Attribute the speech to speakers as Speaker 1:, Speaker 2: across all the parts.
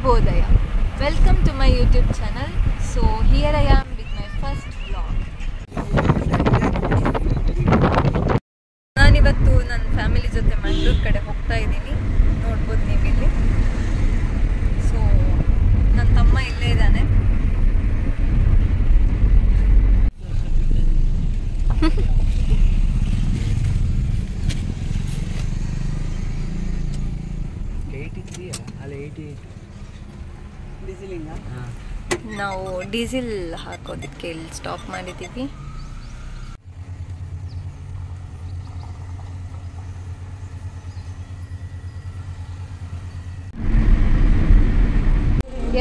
Speaker 1: Shubhodaya. Welcome to my YouTube channel. So here I am with my first vlog. ನಾನಿವತ್ತು ನನ್ನ family ಜೊತೆ ಮಂಗಳೂರು ಕಡೆ ಹೋಗ್ತಾ ಇದ್ದೀನಿ. ನೋಡ್ಬೋದು ನೀವಿಲ್ಲಿ. ಸೊ ನನ್ನ ತಮ್ಮ ಇಲ್ಲೇ ಇದ್ದಾನೆ. ನಾವು ಡೀಸೆಲ್ ಹಾಕೋದಕ್ಕೆ ಇಲ್ಲಿ ಸ್ಟಾಪ್ ಮಾಡಿದ್ದೀವಿ.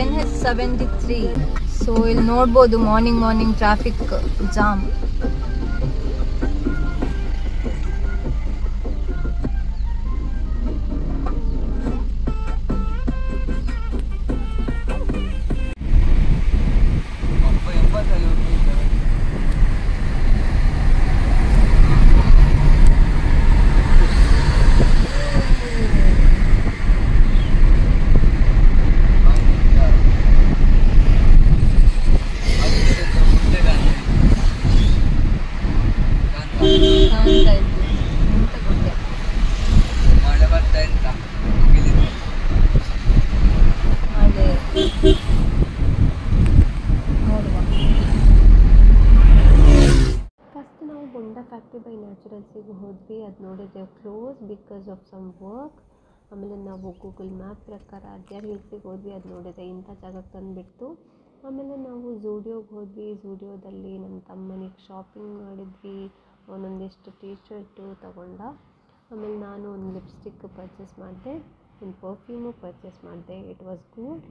Speaker 1: NH73. ಸೊ ಇಲ್ಲಿ ನೋಡ್ಬೋದು morning traffic jam.
Speaker 2: Factory by ನ್ಯಾಚುರಲ್ಸಿಗೆ ಹೋದ್ವಿ. ಅದು ನೋಡಿದ್ರೆ close because of some work. ಆಮೇಲೆ ನಾವು ಗೂಗಲ್ ಮ್ಯಾಪ್ ಪ್ರಕಾರ ಅಡ್ಯಾರ್ ಹಿಲ್ಸಿಗೆ ಹೋದ್ವಿ. ಅದು ನೋಡಿದ್ರೆ ಇಂಥ ಜಾಗಕ್ಕೆ ತಂದುಬಿಡ್ತು. ಆಮೇಲೆ ನಾವು ಝೂಡಿಯೋಗೆ ಹೋದ್ವಿ. ಝೂಡಿಯೋದಲ್ಲಿ ನಮ್ಮ ತಮ್ಮನಿಗೆ ಶಾಪಿಂಗ್ ಮಾಡಿದ್ವಿ. ಅವನೊಂದಿಷ್ಟು ಟೀ ಶರ್ಟು ತಗೊಂಡ. ಆಮೇಲೆ ನಾನು ಒಂದು ಲಿಪ್ಸ್ಟಿಕ್ ಪರ್ಚೇಸ್ ಮಾಡಿದೆ, ಒಂದು ಪರ್ಫ್ಯೂಮು ಪರ್ಚೇಸ್ ಮಾಡಿದೆ. It was good.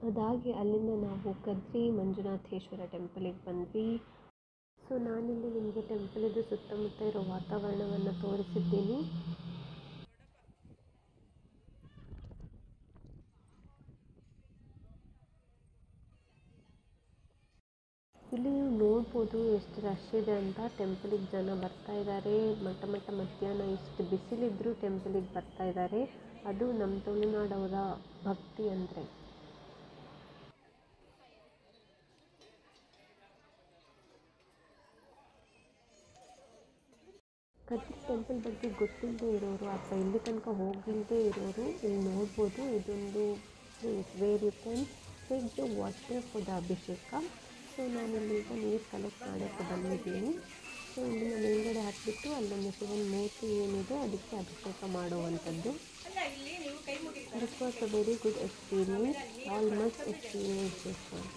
Speaker 2: ಅದಾಗಿ ಅಲ್ಲಿಂದ ನಾವು ಕದ್ರಿ ಮಂಜುನಾಥೇಶ್ವರ ಟೆಂಪಲಿಗೆ ಬಂದ್ವಿ. ಸೊ ನಾನಿಲ್ಲಿ ನಿಮಗೆ ಟೆಂಪಲಿದು ಸುತ್ತಮುತ್ತ ಇರೋ ವಾತಾವರಣವನ್ನು ತೋರಿಸಿದ್ದೀನಿ. ಇಲ್ಲಿ ನೀವು ನೋಡ್ಬೋದು ಎಷ್ಟು ರಶ್ ಇದೆ ಅಂತ. ಟೆಂಪಲಿಗೆ ಜನ ಬರ್ತಾ ಇದ್ದಾರೆ. ಮಧ್ಯಾಹ್ನ ಇಷ್ಟು ಬಿಸಿಲಿದ್ದರೂ ಟೆಂಪಲಿಗೆ ಬರ್ತಾ ಇದ್ದಾರೆ. ಅದು ನಮ್ಮ ತುಳುನಾಡವರ ಭಕ್ತಿ ಅಂದರೆ. ಕದ್ರಿ ಟೆಂಪಲ್ ಬಗ್ಗೆ ಗೊತ್ತಿಲ್ಲದೆ ಇರೋರು ಅಥವಾ ಇಲ್ಲಿ ತನಕ ಹೋಗಿಲ್ಲದೆ ಇರೋರು ಇಲ್ಲಿ ನೋಡ್ಬೋದು. ಇದೊಂದು place where you can take the water for the ಅಭಿಷೇಕ. ಸೊ ನಾನಿಲ್ಲಿ ಈಗ ನೀರು ಕಲೆಕ್ಟ್ ಮಾಡೋಕ್ಕೆ ಬಂದಿದ್ದೀನಿ. ಸೊ ಇಲ್ಲಿನ ಮೇಲ್ಗಡೆ ಹಾಕಿಬಿಟ್ಟು ಅಲ್ಲೊಂದು ಶಿವನ ಮೂರ್ತಿ ಏನಿದೆ ಅದಕ್ಕೆ ಅಭಿಷೇಕ ಮಾಡುವಂಥದ್ದು. This was a very good experience. All must experience this one.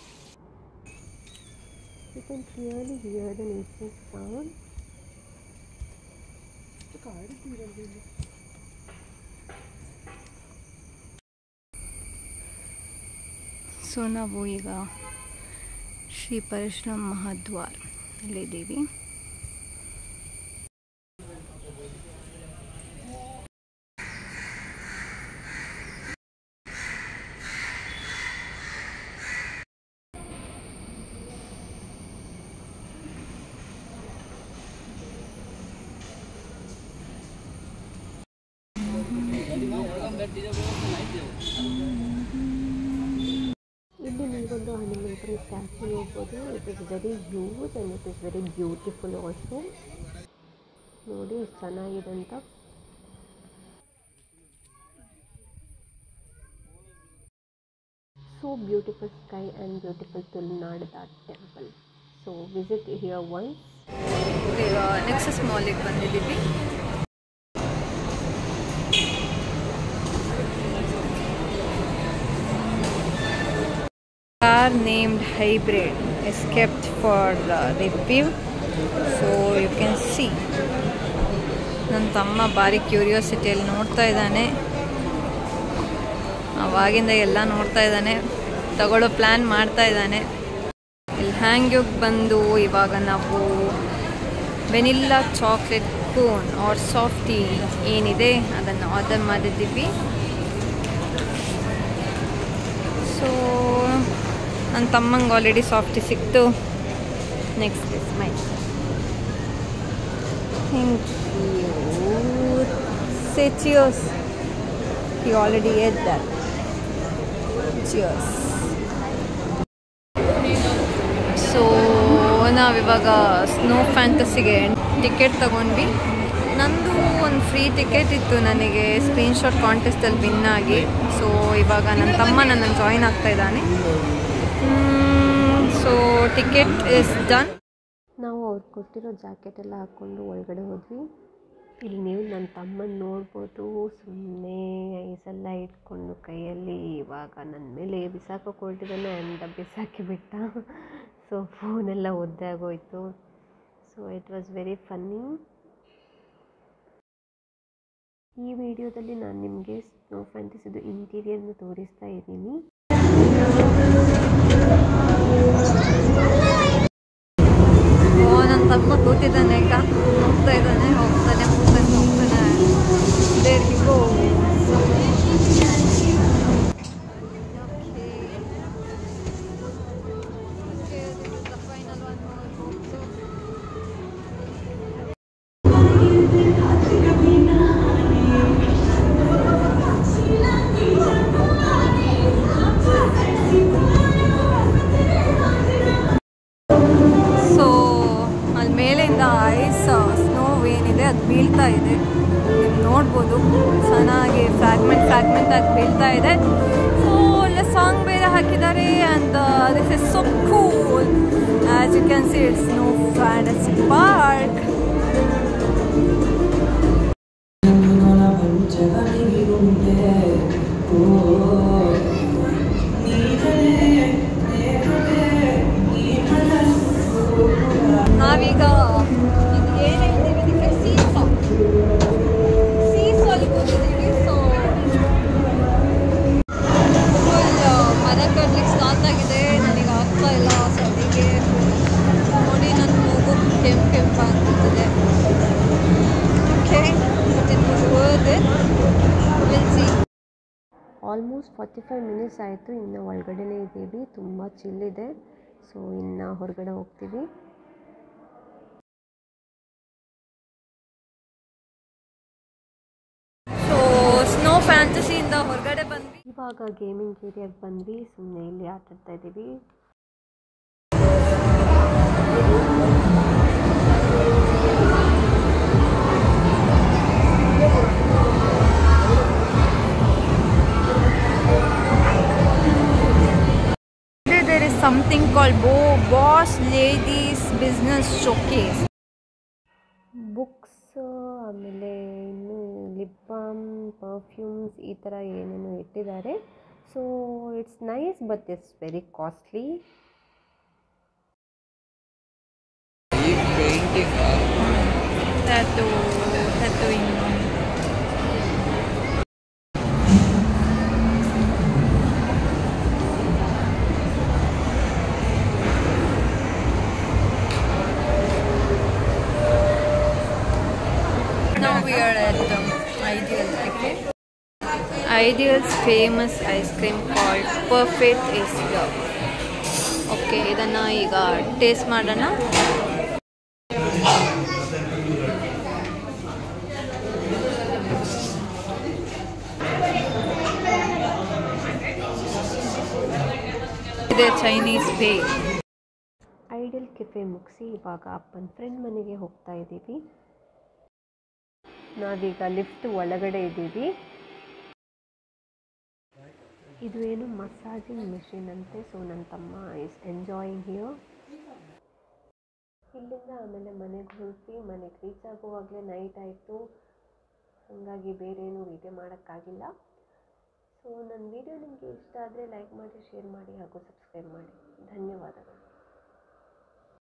Speaker 2: You can clearly hear the nature sound.
Speaker 1: So ನಾವು ಈಗ ಶ್ರೀ ಪರಶುರಾಮ ಮಹಾದ್ವಾರ ಅಲ್ಲಿದ್ದೀವಿ.
Speaker 2: ಇಲ್ಲಿ ನೀವೊಂದು ಹನುಮಂತನ ಸ್ಟ್ಯಾಚ್ಯೂ ನೋಡ್ಬೋದು. It is very huge and it is very beautiful also. ನೋಡಿ ಎಷ್ಟು ಚೆನ್ನಾಗಿದೆ ಅಂತ. So beautiful sky and beautiful Tulunadu that temple. So visit here once.
Speaker 1: ಈಗ ನೆಕ್ಸಸ್ ಮಾಲಿಗೆ ಬಂದಿದ್ದೀವಿ. Car named Hybrid is kept for review. So you can see. ನನ್ನ ತಮ್ಮ ಭಾರಿ ಕ್ಯೂರಿಯಾಸಿಟಿಯಲ್ಲಿ ನೋಡ್ತಾ ಇದ್ದಾನೆ. ಅವಾಗಿಂದ ಎಲ್ಲ ನೋಡ್ತಾ ಇದ್ದಾನೆ. ತಗೊಳ್ಳೋ ಪ್ಲ್ಯಾನ್ ಮಾಡ್ತಾ ಇದ್ದಾನೆ. ಇಲ್ಲಿ ಹ್ಯಾಂಗ್ಯೋಗೆ ಬಂದು ಇವಾಗ ನಾವು vanilla chocolate cone or softy ಏನಿದೆ ಅದನ್ನು ಆರ್ಡರ್ ಮಾಡಿದ್ದೀವಿ. ಸೊ ನನ್ನ ತಮ್ಮಂಗೆ ಆಲ್ರೆಡಿ ಸಾಫ್ಟಿ ಸಿಕ್ತು. Next is my. Thank you. Say cheers. He already ate that. Cheers. So ನಾವಿವಾಗ ಸ್ನೋ ಫ್ಯಾಂಟಸಿಗೆ ಟಿಕೆಟ್ ತಗೊಂಡ್ವಿ. ನಂದು ಒಂದು ಫ್ರೀ ಟಿಕೆಟ್ ಇತ್ತು ನನಗೆ ಸ್ಕ್ರೀನ್ಶಾಟ್ ಕಾಂಟೆಸ್ಟಲ್ಲಿ ವಿನ್ ಆಗಿ. ಸೊ ಇವಾಗ ನನ್ನ ತಮ್ಮ ನನ್ನನ್ನು ಜಾಯಿನ್ ಆಗ್ತಾ ಇದ್ದಾನೆ. So ticket is done.
Speaker 2: ನಾವು ಅವ್ರು ಕೊಟ್ಟಿರೋ ಜಾಕೆಟ್ ಎಲ್ಲ ಹಾಕ್ಕೊಂಡು ಒಳಗಡೆ ಹೋದ್ವಿ. ಇಲ್ಲಿ ನೀವು ನನ್ನ ತಮ್ಮನ ನೋಡ್ಬೋದು, ಸುಮ್ಮನೆ ಐಸೆಲ್ಲ ಇಟ್ಕೊಂಡು ಕೈಯಲ್ಲಿ ಇವಾಗ ನನ್ನ ಮೇಲೆ ಬಿಸಾಕೋಕೆ ಹೊರಟಿದ್ದಾನೆ ಅಂದ ಬಿಸಾಕಿ ಬಿಟ್ಟ. ಸೊ ಫೋನೆಲ್ಲ ಒದ್ದೆ ಆಗೋಯ್ತು. So it was very funny. ಈ ವಿಡಿಯೋದಲ್ಲಿ ನಾನು ನಿಮಗೆ ಸ್ನೋ ಫ್ಯಾಂಟಸಿದು ಇಂಟೀರಿಯರ್ನ ತೋರಿಸ್ತಾ ಇದ್ದೀನಿ.
Speaker 1: ನನ್ನ ತಮ್ಮ ಕೂತಿದ್ದಾನೆ, ಈಗ ಹೋಗ್ತಾ ಇದ್ದಾನೆ. ದೇರ್ ಹಿ ಗೋ. ಅದು ಬೀಳ್ತಾ ಇದೆ, ನೀವು ನೋಡ್ಬೋದು ಚೆನ್ನಾಗಿ ಫ್ರಾಗ್ಮೆಂಟ್ ಆಗಿ ಬೀಳ್ತಾ ಇದೆ. ಸೊ ಒಳ್ಳೆ ಸಾಂಗ್ ಬೇರೆ ಹಾಕಿದ್ದಾರೆ. And this is so cool. As you can see it's snow fantasy park. ನಾವೀಗ
Speaker 2: ಆಲ್ಮೋಸ್ಟ್ 45 ಮಿನಿಟ್ಸ್ ಆಯಿತು. ಇನ್ನು ಒಳಗಡೆನೇ ಇದ್ದೀವಿ, ತುಂಬ ಚಿಲ್ಲಿದೆ. ಸೊ ಇನ್ನು ಹೊರಗಡೆ ಹೋಗ್ತೀವಿ.
Speaker 1: ಸೊ ಸ್ನೋ ಫ್ಯಾಂಟಸಿಯಿಂದ ಹೊರಗಡೆ ಬಂದ್ವಿ.
Speaker 2: ಇವಾಗ ಗೇಮಿಂಗ್ ಏರಿಯಾಗೆ ಬಂದ್ವಿ. ಸುಮ್ಮನೆ ಇಲ್ಲಿ ಆಟಾಡ್ತಾ ಇದ್ದೀವಿ.
Speaker 1: There is something called Boss Ladies Business Showcase.
Speaker 2: Books, ಆಮೇಲೆ ಇನ್ನು ಲಿಪ್ ಬಾಮ್, ಪರ್ಫ್ಯೂಮ್ಸ್ ಈ ಥರ ಏನೇನೋ ಇಟ್ಟಿದ್ದಾರೆ. So it's nice but it's very costly.
Speaker 1: Tattooing. Now we are at Ideal. Okay. Ideal's famous ice cream called Perfect is here. Okay, ಇದನ್ನು ಈಗ taste ಮಾಡೋಣ. ಇದೆ ಚೈನೀಸ್ ಪೇ.
Speaker 2: ಐಡಿಯಲ್ ಕೆಫೆ ಮುಗಿಸಿ ಇವಾಗ ಅಪ್ಪನ ಫ್ರೆಂಡ್ ಮನೆಗೆ ಹೋಗ್ತಾ ಇದ್ದೀವಿ. ನಾವೀಗ ಲಿಫ್ಟ್ ಒಳಗಡೆ ಇದ್ದೀವಿ. ಇದು ಏನು ಮಸಾಜಿಂಗ್ ಮೆಷಿನ್ ಅಂತೆ. ಸೊ ನನ್ನ ತಮ್ಮ ಇಸ್ ಎಂಜಾಯಿಂಗ್ ಹಿಯರ್. ಇಲ್ಲಿಂದ ಆಮೇಲೆ ಮನೆಗೆ ಹೋಗಿ ಮನೆಗೆ ರೀಚ್ ಆಗುವಾಗಲೇ ನೈಟ್ ಆಯಿತು. ಹಾಗಾಗಿ ಬೇರೆ ಏನೂ ವೀಡಿಯೋ ಮಾಡೋಕ್ಕಾಗಿಲ್ಲ. ಸೊ ನನ್ನ ವೀಡಿಯೋ ನಿಮಗೆ ಇಷ್ಟ ಆದರೆ ಲೈಕ್ ಮಾಡಿ, ಶೇರ್ ಮಾಡಿ ಹಾಗೂ ಸಬ್ಸ್ಕ್ರೈಬ್ ಮಾಡಿ. ಧನ್ಯವಾದಗಳು.